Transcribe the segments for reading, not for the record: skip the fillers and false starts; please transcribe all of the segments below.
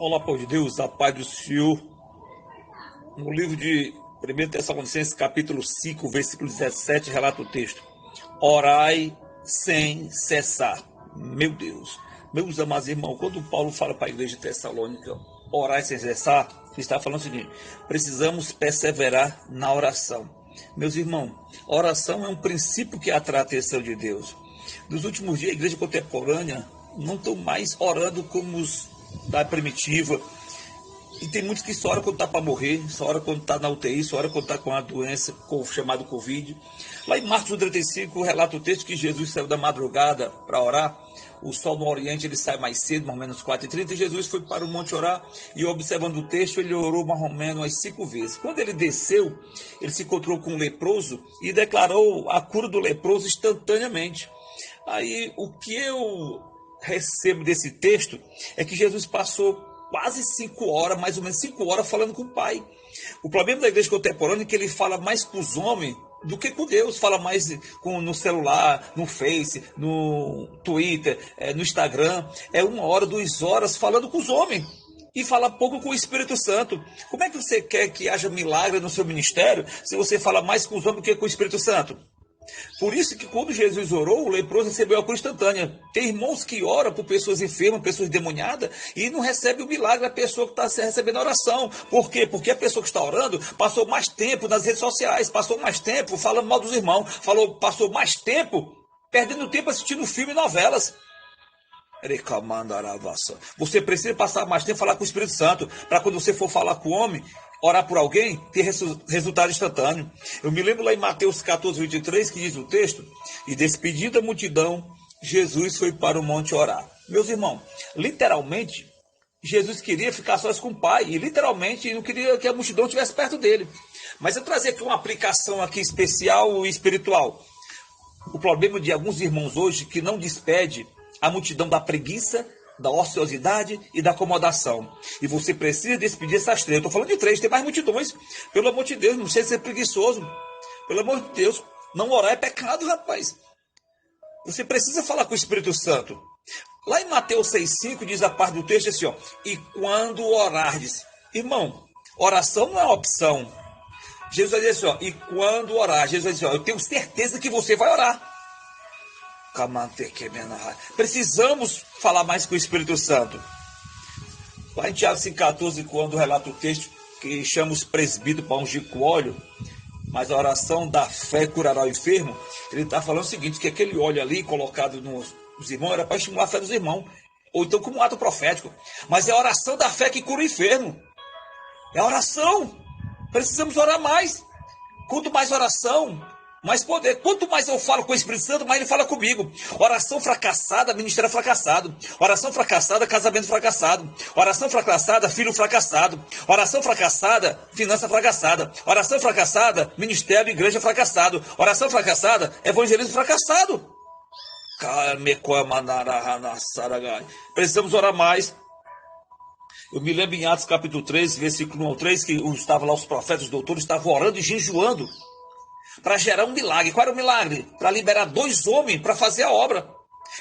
Olá, povo de Deus, a paz do Senhor. No livro de 1 Tessalonicenses, capítulo 5, versículo 17, relata o texto: Orai sem cessar. Meu Deus, meus amados irmãos, quando Paulo fala para a igreja de Tessalônica, orai sem cessar, ele está falando o seguinte: precisamos perseverar na oração. Meus irmãos, oração é um princípio que atrai a atenção de Deus. Nos últimos dias, a igreja contemporânea não estão mais orando como os da primitiva. E tem muitos que só oram quando está para morrer, só oram quando está na UTI, só oram quando está com a doença chamada Covid. Lá em Marcos 35, relata o texto que Jesus saiu da madrugada para orar. O sol no Oriente ele sai mais cedo, mais ou menos 4h30, e Jesus foi para o monte orar, e observando o texto, ele orou mais ou menos umas 5 vezes. Quando ele desceu, ele se encontrou com um leproso e declarou a cura do leproso instantaneamente. Aí, o que eu recebo desse texto é que Jesus passou quase 5 horas, mais ou menos 5 horas, falando com o Pai. O problema da igreja contemporânea é que ele fala mais com os homens do que com Deus. Fala mais no celular, no Face, no Twitter, no Instagram. É 1 hora, 2 horas falando com os homens. E fala pouco com o Espírito Santo. Como é que você quer que haja milagre no seu ministério se você fala mais com os homens do que com o Espírito Santo? Por isso que quando Jesus orou, o leproso recebeu a cura instantânea. Tem irmãos que oram por pessoas enfermas, pessoas endemoniadas, e não recebe o milagre da pessoa que está recebendo a oração. Por quê? Porque a pessoa que está orando passou mais tempo nas redes sociais, passou mais tempo falando mal dos irmãos, passou mais tempo perdendo tempo assistindo filme e novelas. Você precisa passar mais tempo falar com o Espírito Santo, para quando você for falar com o homem, orar por alguém, ter resultado instantâneo. Eu me lembro lá em Mateus 14:23, que diz o texto: e despedida a multidão, Jesus foi para o monte orar. Meus irmãos, literalmente, Jesus queria ficar sós com o Pai, e literalmente não queria que a multidão estivesse perto dele. Mas eu trazer aqui uma aplicação aqui especial e espiritual. O problema de alguns irmãos hoje que não despede a multidão da preguiça, da ociosidade e da acomodação. E você precisa despedir essas 3. Eu estou falando de 3, tem mais multidões. Pelo amor de Deus, não sei ser preguiçoso. Pelo amor de Deus, não orar é pecado, rapaz. Você precisa falar com o Espírito Santo. Lá em Mateus 6,5 diz a parte do texto assim, ó: e quando orardes. Irmão, oração não é uma opção. Jesus vai dizer assim, ó: e quando orar, Jesus vai dizer, ó: eu tenho certeza que você vai orar. Precisamos falar mais com o Espírito Santo. Lá em Tiago 5,14, quando relata o texto que chama os presbíteros para ungir com óleo, mas a oração da fé curará o enfermo, ele está falando o seguinte, que aquele óleo ali colocado nos irmãos era para estimular a fé dos irmãos, ou então como um ato profético. Mas é a oração da fé que cura o enfermo. É a oração. Precisamos orar mais. Quanto mais oração, mais poder. Quanto mais eu falo com o Espírito Santo, mais ele fala comigo. Oração fracassada, ministério fracassado. Oração fracassada, casamento fracassado. Oração fracassada, filho fracassado. Oração fracassada, finança fracassada. Oração fracassada, ministério, igreja fracassado. Oração fracassada, evangelismo fracassado. Precisamos orar mais. Eu me lembro em Atos capítulo 3, versículo 1 ao 3, que estavam lá os profetas, os doutores, estavam orando e jejuando para gerar um milagre. Qual era o milagre? Para liberar 2 homens para fazer a obra.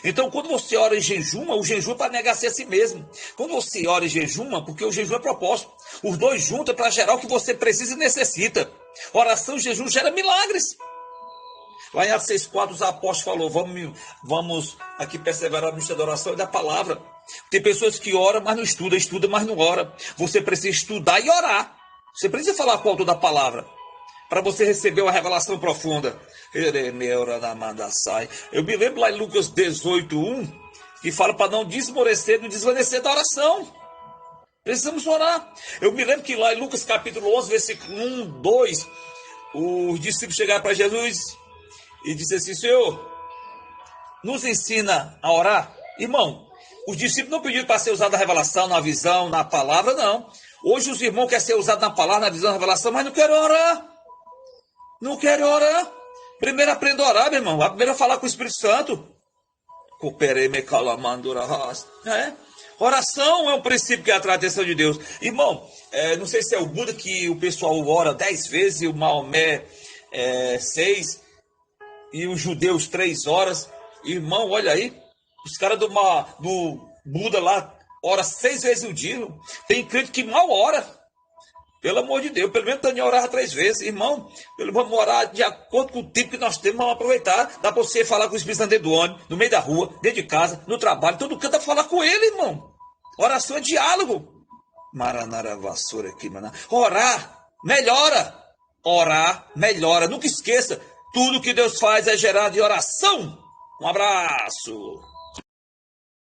Então, quando você ora e jejuma, o jejum é para negar-se a si mesmo. Quando você ora e jejuma, porque o jejum é propósito. Os 2 juntos é para gerar o que você precisa e necessita. Oração e jejum gera milagres. Lá em Atos 6,4, os apóstolos falaram, vamos aqui perseverar no ministério da oração e da palavra. Tem pessoas que oram, mas não estudam, estudam, mas não oram. Você precisa estudar e orar. Você precisa falar com o autor da palavra, para você receber uma revelação profunda. Eu me lembro lá em Lucas 18:1, que fala para não desmorecer, não desvanecer da oração. Precisamos orar. Eu me lembro que lá em Lucas capítulo 11, versículo 1, 2, os discípulos chegaram para Jesus e disseram assim: Senhor, nos ensina a orar. Irmão, os discípulos não pediram para ser usado na revelação, na visão, na palavra, não. Hoje os irmãos querem ser usados na palavra, na visão, na revelação, mas não querem orar. Não querem orar. Primeiro aprenda a orar, meu irmão. Primeiro falar com o Espírito Santo. Oração é um princípio que atrai a atenção de Deus. Irmão, não sei se é o Buda que o pessoal ora 10 vezes, e o Maomé 6, e os judeus 3 horas. Irmão, olha aí. Os caras do Buda lá ora 6 vezes no dia, irmão. Tem crente que mal ora. Pelo amor de Deus, pelo menos Daniel orava 3 vezes. Irmão, vamos orar de acordo com o tempo que nós temos, vamos aproveitar. Dá para você falar com o Espírito Santo dentro do ônibus, no meio da rua, dentro de casa, no trabalho, todo canto dá para falar com ele, irmão. Oração é diálogo. Maranara vassoura aqui, maná. Orar melhora. Orar melhora. Nunca esqueça, tudo que Deus faz é gerado de oração. Um abraço.